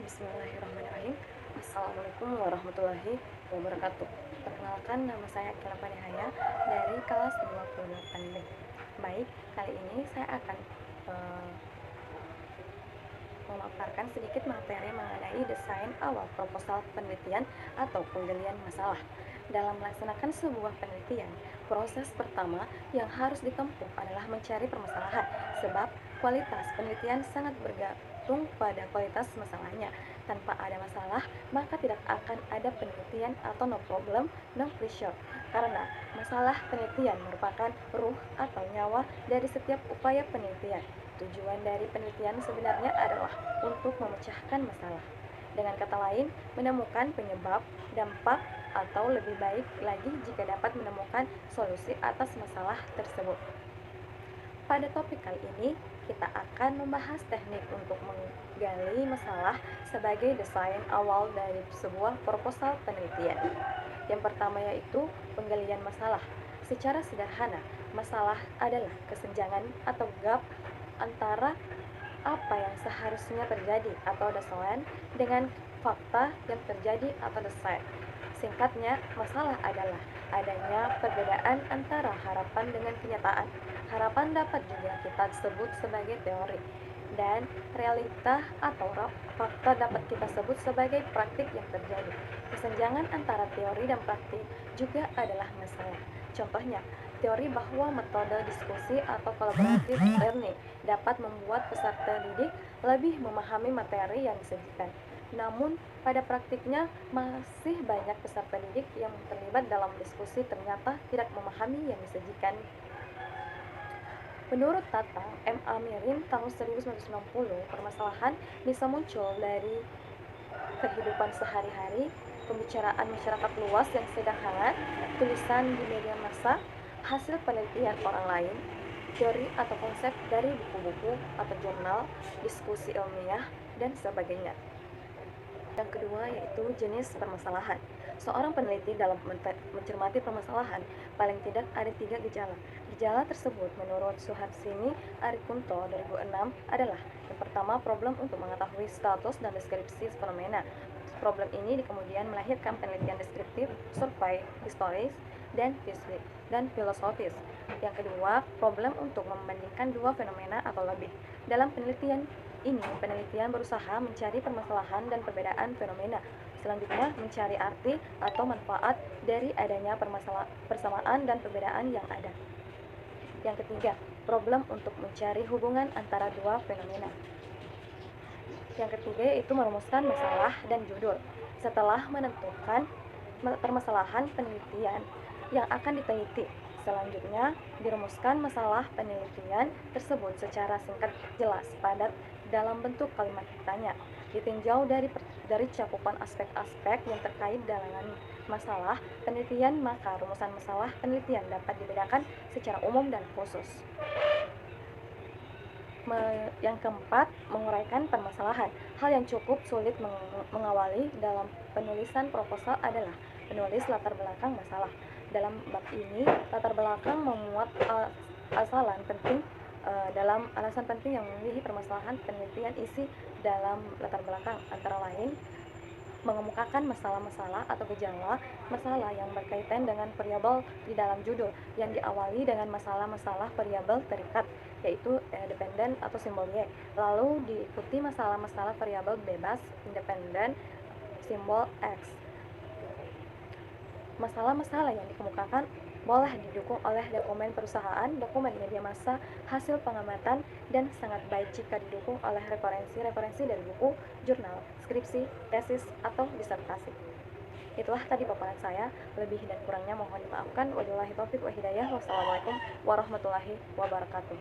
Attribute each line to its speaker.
Speaker 1: Bismillahirrahmanirrahim. Assalamualaikum warahmatullahi wabarakatuh. Perkenalkan, nama saya Akila Panihaya dari kelas 28B. Baik, kali ini saya akan memaparkan sedikit materi mengenai desain awal proposal penelitian atau penggalian masalah. Dalam melaksanakan sebuah penelitian, proses pertama yang harus ditempuh adalah mencari permasalahan, sebab kualitas penelitian sangat bergantung pada kualitas masalahnya. Tanpa ada masalah, maka tidak akan ada penelitian atau no problem, no pressure. Karena masalah penelitian merupakan ruh atau nyawa dari setiap upaya penelitian. Tujuan dari penelitian sebenarnya adalah untuk memecahkan masalah. Dengan kata lain, menemukan penyebab, dampak, atau lebih baik lagi jika dapat menemukan solusi atas masalah tersebut. Pada topik kali ini, kita akan membahas teknik untuk menggali masalah sebagai desain awal dari sebuah proposal penelitian. Yang pertama yaitu penggalian masalah. Secara sederhana, masalah adalah kesenjangan atau gap antara apa yang seharusnya terjadi atau desain dengan fakta yang terjadi atau desain. Singkatnya, masalah adalah adanya perbedaan antara harapan dengan kenyataan. Harapan dapat juga kita sebut sebagai teori, dan realita atau fakta dapat kita sebut sebagai praktik yang terjadi. Kesenjangan antara teori dan praktik juga adalah masalah. Contohnya, teori bahwa metode diskusi atau collaborative learning dapat membuat peserta didik lebih memahami materi yang disajikan. Namun, pada praktiknya masih banyak peserta didik yang terlibat dalam diskusi ternyata tidak memahami yang disajikan. Menurut Tatang M. A. Mirin tahun 1990, permasalahan bisa muncul dari kehidupan sehari-hari, pembicaraan masyarakat luas yang sedang hangat, tulisan di media massa, hasil penelitian orang lain, teori atau konsep dari buku-buku atau jurnal, diskusi ilmiah, dan sebagainya. Yang kedua yaitu jenis permasalahan. Seorang peneliti dalam mencermati permasalahan paling tidak ada 3 gejala. Gejala tersebut menurut Suharsini Arikunto 2006 adalah: yang pertama, problem untuk mengetahui status dan deskripsi fenomena. Problem ini kemudian melahirkan penelitian deskriptif, survei, historis, dan filosofis. Yang kedua, problem untuk membandingkan dua fenomena atau lebih. Dalam penelitian ini, penelitian berusaha mencari permasalahan dan perbedaan fenomena. Selanjutnya, mencari arti atau manfaat dari adanya persamaan dan perbedaan yang ada. Yang ketiga, problem untuk mencari hubungan antara dua fenomena. Yang ketiga yaitu merumuskan masalah dan judul. Setelah menentukan permasalahan penelitian yang akan diteliti, selanjutnya dirumuskan masalah penelitian tersebut secara singkat, jelas, padat dalam bentuk kalimat tanya. Ditinjau dari cakupan aspek-aspek yang terkait dengan masalah penelitian, maka rumusan masalah penelitian dapat dibedakan secara umum dan khusus. Yang keempat, menguraikan permasalahan. Hal yang cukup sulit mengawali dalam penulisan proposal adalah menulis latar belakang masalah. Dalam bab ini, latar belakang memuat alasan penting yang memilih permasalahan penelitian. Isi dalam latar belakang antara lain mengemukakan masalah-masalah atau gejala masalah yang berkaitan dengan variabel di dalam judul, yang diawali dengan masalah-masalah variabel terikat, yaitu dependen atau simbol Y, lalu diikuti masalah-masalah variabel bebas independen simbol X. Masalah-masalah yang dikemukakan boleh didukung oleh dokumen perusahaan, dokumen media massa, hasil pengamatan, dan sangat baik jika didukung oleh referensi-referensi dari buku, jurnal, skripsi, tesis, atau disertasi. Itulah tadi paparan saya, lebih dan kurangnya mohon dimaafkan. Wabillahi taufiq wa hidayah. Wassalamualaikum warahmatullahi wabarakatuh.